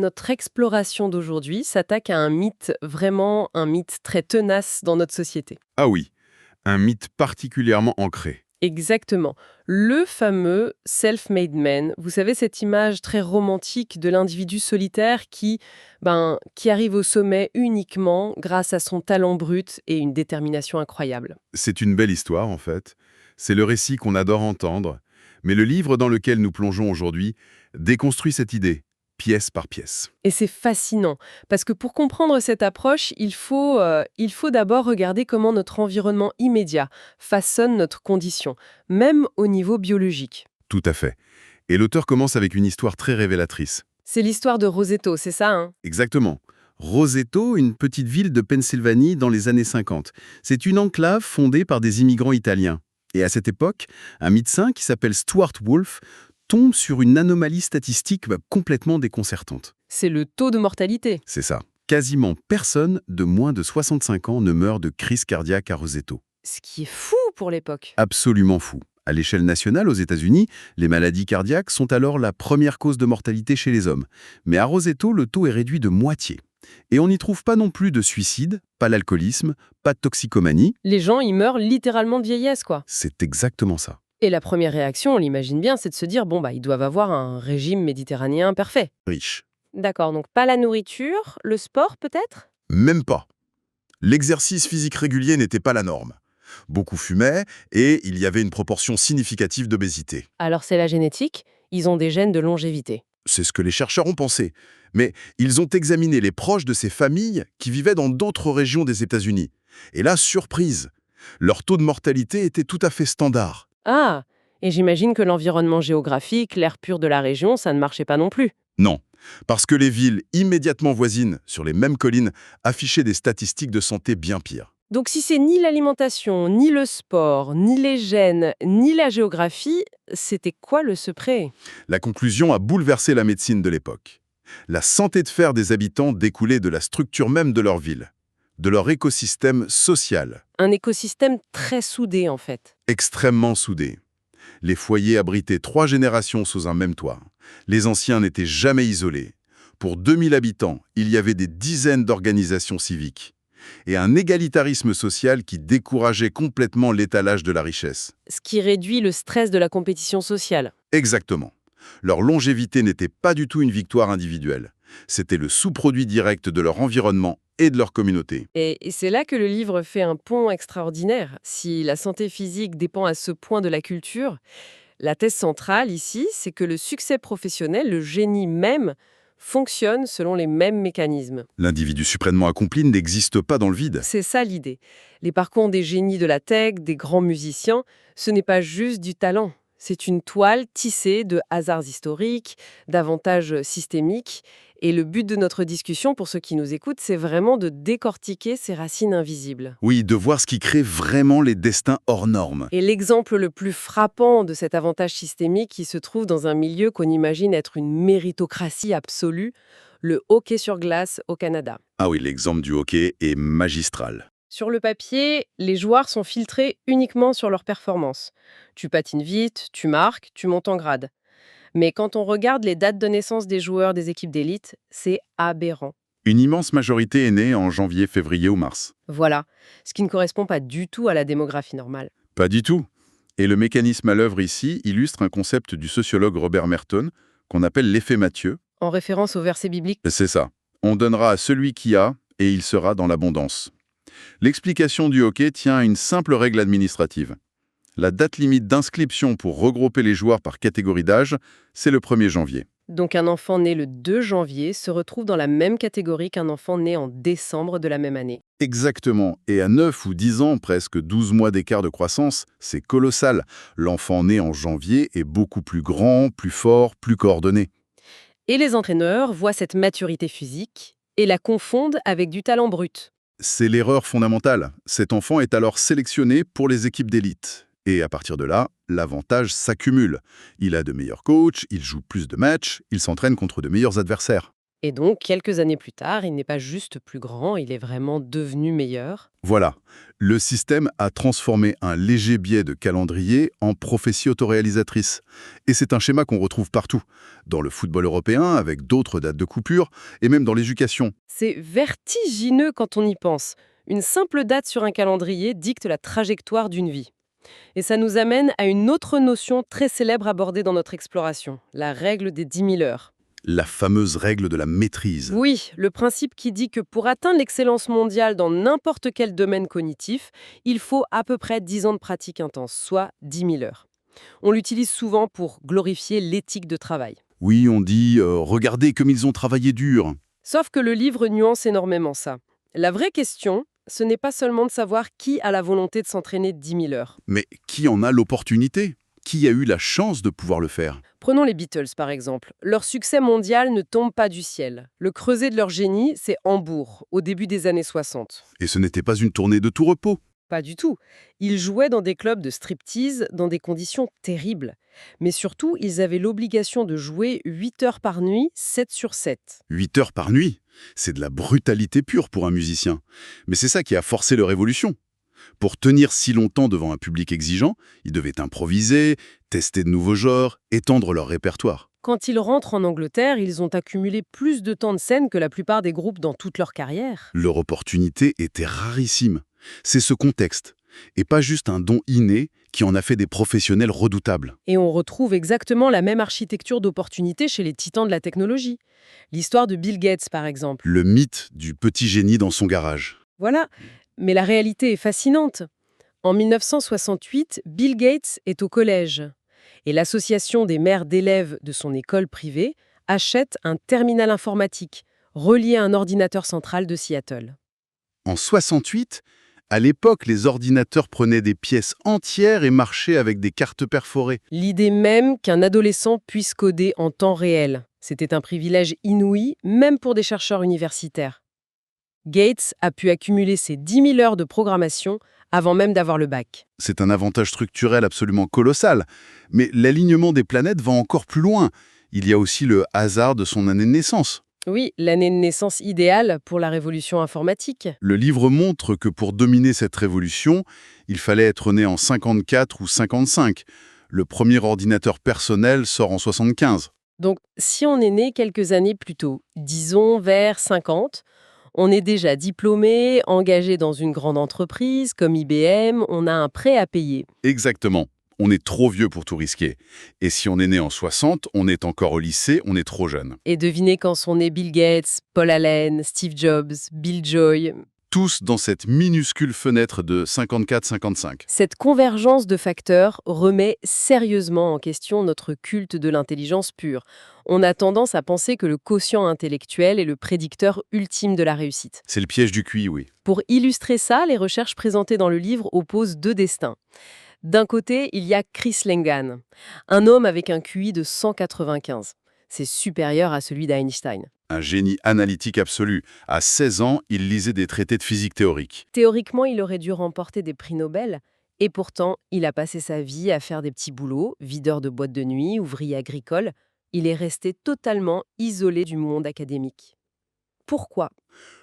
notre exploration d'aujourd'hui s'attaque à un mythe, vraiment un mythe très tenace dans notre société. Ah oui, un mythe particulièrement ancré. Exactement. Le fameux self-made man. Vous savez, cette image très romantique de l'individu solitaire qui arrive au sommet uniquement grâce à son talent brut et une détermination incroyable. C'est une belle histoire, en fait. C'est le récit qu'on adore entendre. Mais le livre dans lequel nous plongeons aujourd'hui déconstruit cette idée, pièce par pièce. Et c'est fascinant, parce que pour comprendre cette approche, il faut d'abord regarder comment notre environnement immédiat façonne notre condition, même au niveau biologique. Tout à fait. Et l'auteur commence avec une histoire très révélatrice. C'est l'histoire de Rosetto, c'est ça, hein? Exactement. Roseto, une petite ville de Pennsylvanie dans les années 50. C'est une enclave fondée par des immigrants italiens. Et à cette époque, un médecin qui s'appelle Stuart Wolf tombe sur une anomalie statistique complètement déconcertante. C'est le taux de mortalité. C'est ça. Quasiment personne de moins de 65 ans ne meurt de crise cardiaque à Roseto. Ce qui est fou pour l'époque. Absolument fou. À l'échelle nationale, aux États-Unis, les maladies cardiaques sont alors la première cause de mortalité chez les hommes. Mais à Roseto, le taux est réduit de moitié. Et on n'y trouve pas non plus de suicide, pas l'alcoolisme, pas de toxicomanie. Les gens, ils meurent littéralement de vieillesse, quoi. C'est exactement ça. Et la première réaction, on l'imagine bien, c'est de se dire, ils doivent avoir un régime méditerranéen parfait. Riche. D'accord, donc pas la nourriture, le sport peut-être? Même pas. L'exercice physique régulier n'était pas la norme. Beaucoup fumaient et il y avait une proportion significative d'obésité. Alors c'est la génétique, ils ont des gènes de longévité. C'est ce que les chercheurs ont pensé. Mais ils ont examiné les proches de ces familles qui vivaient dans d'autres régions des États-Unis. Et là, surprise, leur taux de mortalité était tout à fait standard. Ah, et j'imagine que l'environnement géographique, l'air pur de la région, ça ne marchait pas non plus. Non, parce que les villes immédiatement voisines, sur les mêmes collines, affichaient des statistiques de santé bien pires. Donc si c'est ni l'alimentation, ni le sport, ni les gènes, ni la géographie, c'était quoi le secret? La conclusion a bouleversé la médecine de l'époque. La santé de fer des habitants découlait de la structure même de leur ville, de leur écosystème social, Un écosystème très soudé en fait. extrêmement soudé. Les foyers abritaient 3 générations sous un même toit. Les anciens n'étaient jamais isolés. Pour 2000 habitants, il y avait des dizaines d'organisations civiques. Et un égalitarisme social qui décourageait complètement l'étalage de la richesse. Ce qui réduit le stress de la compétition sociale. Exactement. Leur longévité n'était pas du tout une victoire individuelle. C'était le sous-produit direct de leur environnement et de leur communauté. Et c'est là que le livre fait un pont extraordinaire. Si la santé physique dépend à ce point de la culture, la thèse centrale ici, c'est que le succès professionnel, le génie même, fonctionne selon les mêmes mécanismes. L'individu suprêmement accompli n'existe pas dans le vide. C'est ça l'idée. Les parcours des génies de la tech, des grands musiciens, ce n'est pas juste du talent. C'est une toile tissée de hasards historiques, d'avantages systémiques. Et le but de notre discussion, pour ceux qui nous écoutent, c'est vraiment de décortiquer ces racines invisibles. Oui, de voir ce qui crée vraiment les destins hors normes. Et l'exemple le plus frappant de cet avantage systémique qui se trouve dans un milieu qu'on imagine être une méritocratie absolue, le hockey sur glace au Canada. Ah oui, l'exemple du hockey est magistral. Sur le papier, les joueurs sont filtrés uniquement sur leur performance. Tu patines vite, tu marques, tu montes en grade. Mais quand on regarde les dates de naissance des joueurs des équipes d'élite, c'est aberrant. Une immense majorité est née en janvier, février ou mars. Voilà, ce qui ne correspond pas du tout à la démographie normale. Pas du tout. Et le mécanisme à l'œuvre ici illustre un concept du sociologue Robert Merton qu'on appelle l'effet Mathieu. En référence au verset biblique, C'est ça. On donnera à celui qui a, et il sera dans l'abondance. L'explication du hockey tient à une simple règle administrative. La date limite d'inscription pour regrouper les joueurs par catégorie d'âge, c'est le 1er janvier. donc un enfant né le 2 janvier se retrouve dans la même catégorie qu'un enfant né en décembre de la même année. Exactement. Et à 9 ou 10 ans, presque 12 mois d'écart de croissance, c'est colossal. L'enfant né en janvier est beaucoup plus grand, plus fort, plus coordonné. Et les entraîneurs voient cette maturité physique et la confondent avec du talent brut. C'est l'erreur fondamentale. Cet enfant est alors sélectionné pour les équipes d'élite. Et à partir de là, l'avantage s'accumule. Il a de meilleurs coachs, il joue plus de matchs, il s'entraîne contre de meilleurs adversaires. Et donc, quelques années plus tard, il n'est pas juste plus grand, il est vraiment devenu meilleur. Voilà, le système a transformé un léger biais de calendrier en prophétie autoréalisatrice. Et c'est un schéma qu'on retrouve partout, dans le football européen, avec d'autres dates de coupure, et même dans l'éducation. C'est vertigineux quand on y pense. Une simple date sur un calendrier dicte la trajectoire d'une vie. Et ça nous amène à une autre notion très célèbre abordée dans notre exploration, la règle des 10 000 heures. La fameuse règle de la maîtrise. Oui, le principe qui dit que pour atteindre l'excellence mondiale dans n'importe quel domaine cognitif, il faut à peu près 10 ans de pratique intense, soit 10 000 heures. On l'utilise souvent pour glorifier l'éthique de travail. Oui, on dit regardez comme ils ont travaillé dur ». Sauf que le livre nuance énormément ça. La vraie question, ce n'est pas seulement de savoir qui a la volonté de s'entraîner 10 000 heures. Mais qui en a l'opportunité? Qui a eu la chance de pouvoir le faire? Prenons les Beatles par exemple. Leur succès mondial ne tombe pas du ciel. Le creuset de leur génie, c'est Hambourg, au début des années 60. Et ce n'était pas une tournée de tout repos. Pas du tout. Ils jouaient dans des clubs de striptease dans des conditions terribles. Mais surtout, ils avaient l'obligation de jouer 8 heures par nuit, 7 sur 7. 8 heures par nuit, c'est de la brutalité pure pour un musicien. Mais c'est ça qui a forcé leur évolution. Pour tenir si longtemps devant un public exigeant, ils devaient improviser, tester de nouveaux genres, étendre leur répertoire. Quand ils rentrent en Angleterre, ils ont accumulé plus de temps de scène que la plupart des groupes dans toute leur carrière. Leur opportunité était rarissime. C'est ce contexte, et pas juste un don inné qui en a fait des professionnels redoutables. Et on retrouve exactement la même architecture d'opportunités chez les titans de la technologie. L'histoire de Bill Gates, par exemple. Le mythe du petit génie dans son garage. Voilà. Mais la réalité est fascinante. En 1968, Bill Gates est au collège. Et l'association des mères d'élèves de son école privée achète un terminal informatique relié à un ordinateur central de Seattle. En 68, à l'époque, les ordinateurs prenaient des pièces entières et marchaient avec des cartes perforées. L'idée même qu'un adolescent puisse coder en temps réel, c'était un privilège inouï, même pour des chercheurs universitaires. Gates a pu accumuler ses 10 000 heures de programmation avant même d'avoir le bac. C'est un avantage structurel absolument colossal. Mais l'alignement des planètes va encore plus loin. Il y a aussi le hasard de son année de naissance. Oui, l'année de naissance idéale pour la révolution informatique. Le livre montre que pour dominer cette révolution, il fallait être né en 54 ou 55. Le premier ordinateur personnel sort en 75. Donc, si on est né quelques années plus tôt, disons vers 50, on est déjà diplômé, engagé dans une grande entreprise comme IBM, on a un prêt à payer. Exactement. On est trop vieux pour tout risquer. Et si on est né en 60, on est encore au lycée, on est trop jeune. Et devinez quand sont nés Bill Gates, Paul Allen, Steve Jobs, Bill Joy. Tous dans cette minuscule fenêtre de 54-55. Cette convergence de facteurs remet sérieusement en question notre culte de l'intelligence pure. On a tendance à penser que le quotient intellectuel est le prédicteur ultime de la réussite. C'est le piège du QI, oui. Pour illustrer ça, les recherches présentées dans le livre opposent deux destins. D'un côté, il y a Chris Langan, un homme avec un QI de 195. C'est supérieur à celui d'Einstein. Un génie analytique absolu. À 16 ans, il lisait des traités de physique théorique. Théoriquement, il aurait dû remporter des prix Nobel, et pourtant, il a passé sa vie à faire des petits boulots, videur de boîtes de nuit, ouvrier agricole. Il est resté totalement isolé du monde académique. Pourquoi ?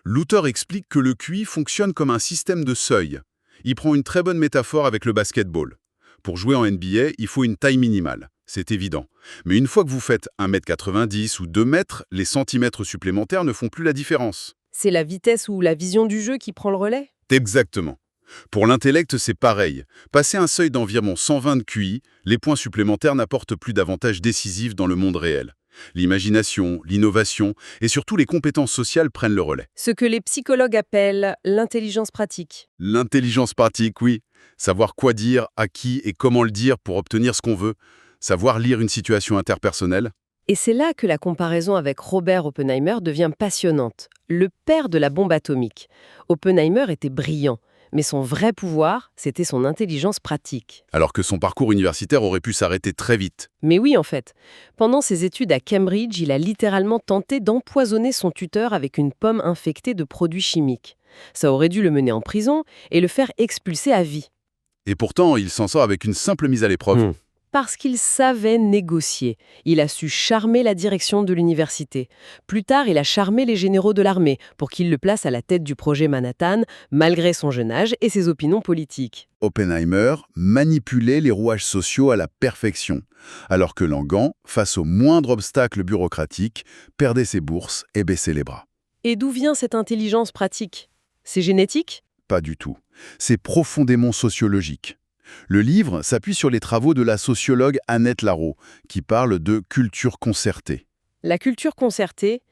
L'auteur explique que le QI fonctionne comme un système de seuil. Il prend une très bonne métaphore avec le basketball. Pour jouer en NBA, il faut une taille minimale. C'est évident. Mais une fois que vous faites 1,90 m ou 2 m, les centimètres supplémentaires ne font plus la différence. C'est la vitesse ou la vision du jeu qui prend le relais ? Exactement. Pour l'intellect, c'est pareil. Passer un seuil d'environ 120 de QI, les points supplémentaires n'apportent plus d'avantages décisifs dans le monde réel. L'imagination, l'innovation et surtout les compétences sociales prennent le relais. Ce que les psychologues appellent l'intelligence pratique. L'intelligence pratique, oui. Savoir quoi dire, à qui et comment le dire pour obtenir ce qu'on veut. Savoir lire une situation interpersonnelle. Et c'est là que la comparaison avec Robert Oppenheimer devient passionnante. Le père de la bombe atomique. Oppenheimer était brillant, mais son vrai pouvoir, c'était son intelligence pratique. Alors que son parcours universitaire aurait pu s'arrêter très vite. Mais oui, en fait. Pendant ses études à Cambridge, il a littéralement tenté d'empoisonner son tuteur avec une pomme infectée de produits chimiques. Ça aurait dû le mener en prison et le faire expulser à vie. Et pourtant, il s'en sort avec une simple mise à l'épreuve. Parce qu'il savait négocier. Il a su charmer la direction de l'université. Plus tard, il a charmé les généraux de l'armée pour qu'ils le placent à la tête du projet Manhattan, malgré son jeune âge et ses opinions politiques. Oppenheimer manipulait les rouages sociaux à la perfection, alors que Langan, face au moindre obstacle bureaucratique, perdait ses bourses et baissait les bras. Et d'où vient cette intelligence pratique? C'est génétique? Pas du tout. C'est profondément sociologique. Le livre s'appuie sur les travaux de la sociologue Annette Larot, qui parle de culture concertée. La culture concertée,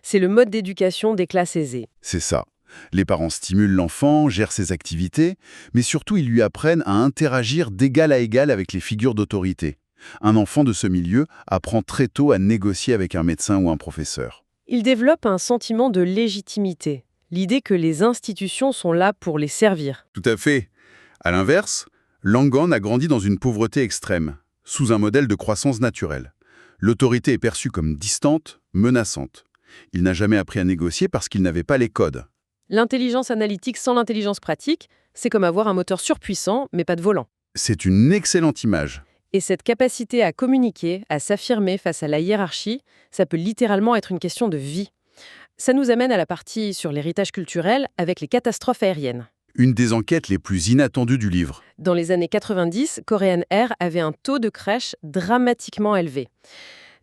c'est le mode d'éducation des classes aisées. C'est ça. Les parents stimulent l'enfant, gèrent ses activités, mais surtout ils lui apprennent à interagir d'égal à égal avec les figures d'autorité. Un enfant de ce milieu apprend très tôt à négocier avec un médecin ou un professeur. Il développe un sentiment de légitimité, l'idée que les institutions sont là pour les servir. Tout à fait. À l'inverse, Langan a grandi dans une pauvreté extrême, sous un modèle de croissance naturelle. L'autorité est perçue comme distante, menaçante. Il n'a jamais appris à négocier parce qu'il n'avait pas les codes. L'intelligence analytique sans l'intelligence pratique, c'est comme avoir un moteur surpuissant, mais pas de volant. C'est une excellente image. Et cette capacité à communiquer, à s'affirmer face à la hiérarchie, ça peut littéralement être une question de vie. Ça nous amène à la partie sur l'héritage culturel avec les catastrophes aériennes. Une des enquêtes les plus inattendues du livre. Dans les années 90, Korean Air avait un taux de crash dramatiquement élevé.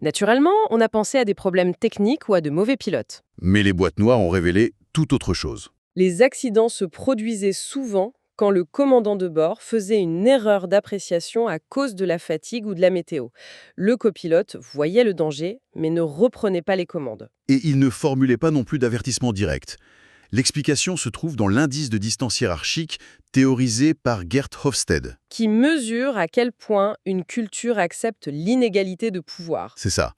Naturellement, on a pensé à des problèmes techniques ou à de mauvais pilotes. Mais les boîtes noires ont révélé tout autre chose. Les accidents se produisaient souvent quand le commandant de bord faisait une erreur d'appréciation à cause de la fatigue ou de la météo. Le copilote voyait le danger, mais ne reprenait pas les commandes. Et il ne formulait pas non plus d'avertissement direct. L'explication se trouve dans l'indice de distance hiérarchique théorisé par Gert Hofstede. Qui mesure à quel point une culture accepte l'inégalité de pouvoir. C'est ça.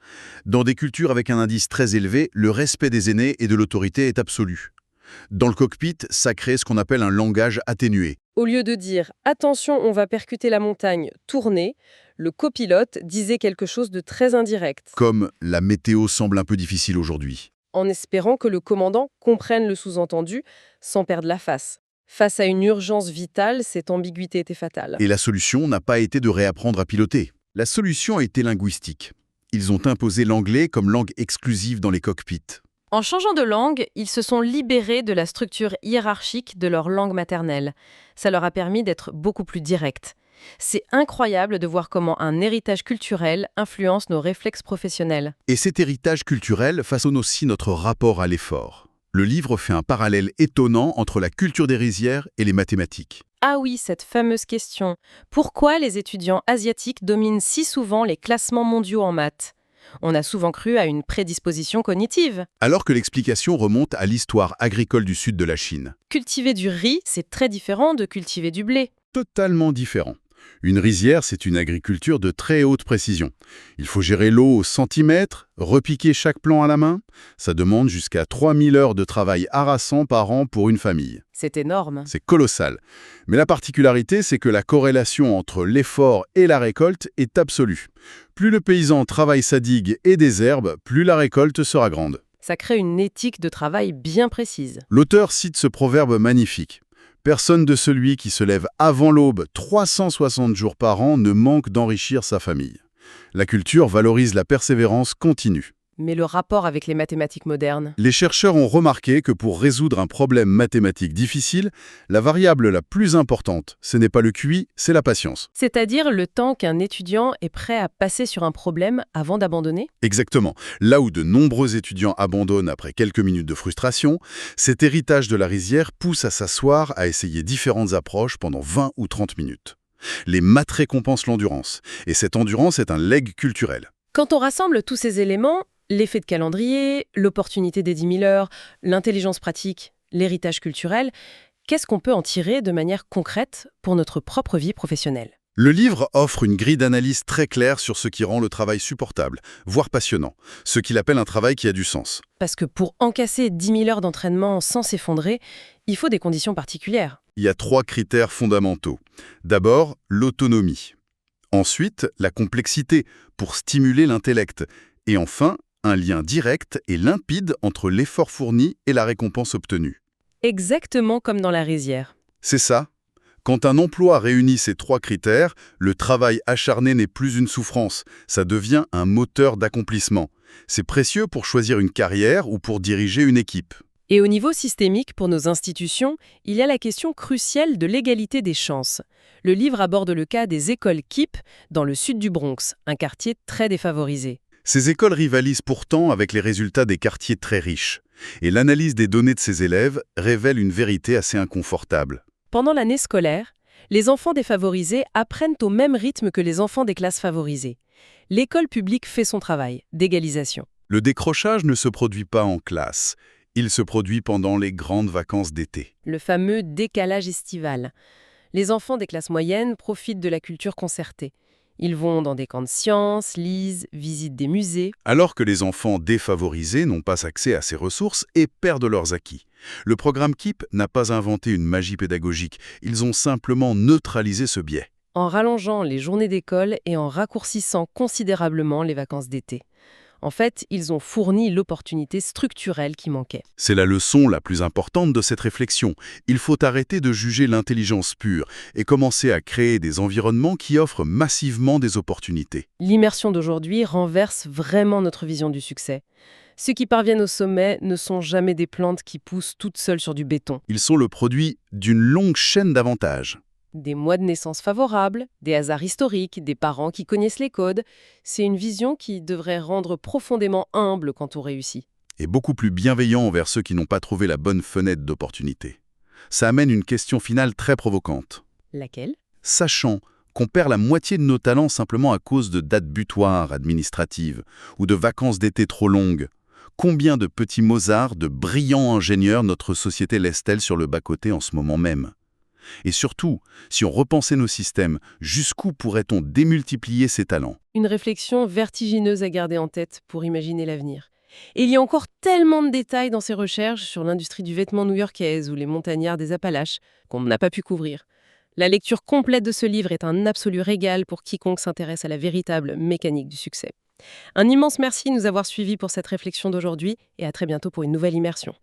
Dans des cultures avec un indice très élevé, le respect des aînés et de l'autorité est absolu. Dans le cockpit, ça crée ce qu'on appelle un langage atténué. Au lieu de dire « attention, on va percuter la montagne, tournez », le copilote disait quelque chose de très indirect. Comme « la météo semble un peu difficile aujourd'hui ». En espérant que le commandant comprenne le sous-entendu sans perdre la face. Face à une urgence vitale, cette ambiguïté était fatale. Et la solution n'a pas été de réapprendre à piloter. La solution a été linguistique. Ils ont imposé l'anglais comme langue exclusive dans les cockpits. En changeant de langue, ils se sont libérés de la structure hiérarchique de leur langue maternelle. Ça leur a permis d'être beaucoup plus directs. C'est incroyable de voir comment un héritage culturel influence nos réflexes professionnels. Et cet héritage culturel façonne aussi notre rapport à l'effort. Le livre fait un parallèle étonnant entre la culture des rizières et les mathématiques. Ah oui, cette fameuse question. Pourquoi les étudiants asiatiques dominent si souvent les classements mondiaux en maths ? On a souvent cru à une prédisposition cognitive. Alors que l'explication remonte à l'histoire agricole du sud de la Chine. Cultiver du riz, c'est très différent de cultiver du blé. Totalement différent. Une rizière, c'est une agriculture de très haute précision. Il faut gérer l'eau au centimètre, repiquer chaque plant à la main. Ça demande jusqu'à 3000 heures de travail harassant par an pour une famille. C'est énorme. C'est colossal. Mais la particularité, c'est que la corrélation entre l'effort et la récolte est absolue. Plus le paysan travaille sa digue et des herbes, plus la récolte sera grande. Ça crée une éthique de travail bien précise. L'auteur cite ce proverbe magnifique. Personne de celui qui se lève avant l'aube 360 jours par an ne manque d'enrichir sa famille. La culture valorise la persévérance continue. Mais le rapport avec les mathématiques modernes? Les chercheurs ont remarqué que pour résoudre un problème mathématique difficile, la variable la plus importante, ce n'est pas le QI, c'est la patience. C'est-à-dire le temps qu'un étudiant est prêt à passer sur un problème avant d'abandonner? Exactement. Là où de nombreux étudiants abandonnent après quelques minutes de frustration, cet héritage de la rizière pousse à s'asseoir à essayer différentes approches pendant 20 ou 30 minutes. Les maths récompensent l'endurance, et cette endurance est un legs culturel. Quand on rassemble tous ces éléments, l'effet de calendrier, l'opportunité des 10 000 heures, l'intelligence pratique, l'héritage culturel, qu'est-ce qu'on peut en tirer de manière concrète pour notre propre vie professionnelle? Le livre offre une grille d'analyse très claire sur ce qui rend le travail supportable, voire passionnant, ce qu'il appelle un travail qui a du sens. Parce que pour encasser 10 000 heures d'entraînement sans s'effondrer, il faut des conditions particulières. Il y a 3 critères fondamentaux. D'abord, l'autonomie. Ensuite, la complexité, pour stimuler l'intellect. Et enfin, un lien direct et limpide entre l'effort fourni et la récompense obtenue. Exactement comme dans la rizière. C'est ça. Quand un emploi réunit ces 3 critères, le travail acharné n'est plus une souffrance, ça devient un moteur d'accomplissement. C'est précieux pour choisir une carrière ou pour diriger une équipe. Et au niveau systémique, pour nos institutions, il y a la question cruciale de l'égalité des chances. Le livre aborde le cas des écoles KIPP dans le sud du Bronx, un quartier très défavorisé. Ces écoles rivalisent pourtant avec les résultats des quartiers très riches. Et l'analyse des données de ces élèves révèle une vérité assez inconfortable. Pendant l'année scolaire, les enfants défavorisés apprennent au même rythme que les enfants des classes favorisées. L'école publique fait son travail d'égalisation. Le décrochage ne se produit pas en classe. Il se produit pendant les grandes vacances d'été. Le fameux décalage estival. Les enfants des classes moyennes profitent de la culture concertée. Ils vont dans des camps de sciences, lisent, visitent des musées. Alors que les enfants défavorisés n'ont pas accès à ces ressources et perdent leurs acquis. Le programme KIPP n'a pas inventé une magie pédagogique, ils ont simplement neutralisé ce biais. En rallongeant les journées d'école et en raccourcissant considérablement les vacances d'été. En fait, ils ont fourni l'opportunité structurelle qui manquait. C'est la leçon la plus importante de cette réflexion. Il faut arrêter de juger l'intelligence pure et commencer à créer des environnements qui offrent massivement des opportunités. L'immersion d'aujourd'hui renverse vraiment notre vision du succès. Ceux qui parviennent au sommet ne sont jamais des plantes qui poussent toutes seules sur du béton. Ils sont le produit d'une longue chaîne d'avantages. Des mois de naissance favorables, des hasards historiques, des parents qui connaissent les codes, c'est une vision qui devrait rendre profondément humble quand on réussit. Et beaucoup plus bienveillant envers ceux qui n'ont pas trouvé la bonne fenêtre d'opportunité. Ça amène une question finale très provocante. Laquelle ? Sachant qu'on perd la moitié de nos talents simplement à cause de dates butoirs administratives ou de vacances d'été trop longues, combien de petits Mozart, de brillants ingénieurs notre société laisse-t-elle sur le bas-côté en ce moment même ? Et surtout, si on repensait nos systèmes, jusqu'où pourrait-on démultiplier ces talents ? Une réflexion vertigineuse à garder en tête pour imaginer l'avenir. Et il y a encore tellement de détails dans ces recherches sur l'industrie du vêtement new-yorkaise ou les montagnards des Appalaches qu'on n'a pas pu couvrir. La lecture complète de ce livre est un absolu régal pour quiconque s'intéresse à la véritable mécanique du succès. Un immense merci de nous avoir suivis pour cette réflexion d'aujourd'hui et à très bientôt pour une nouvelle immersion.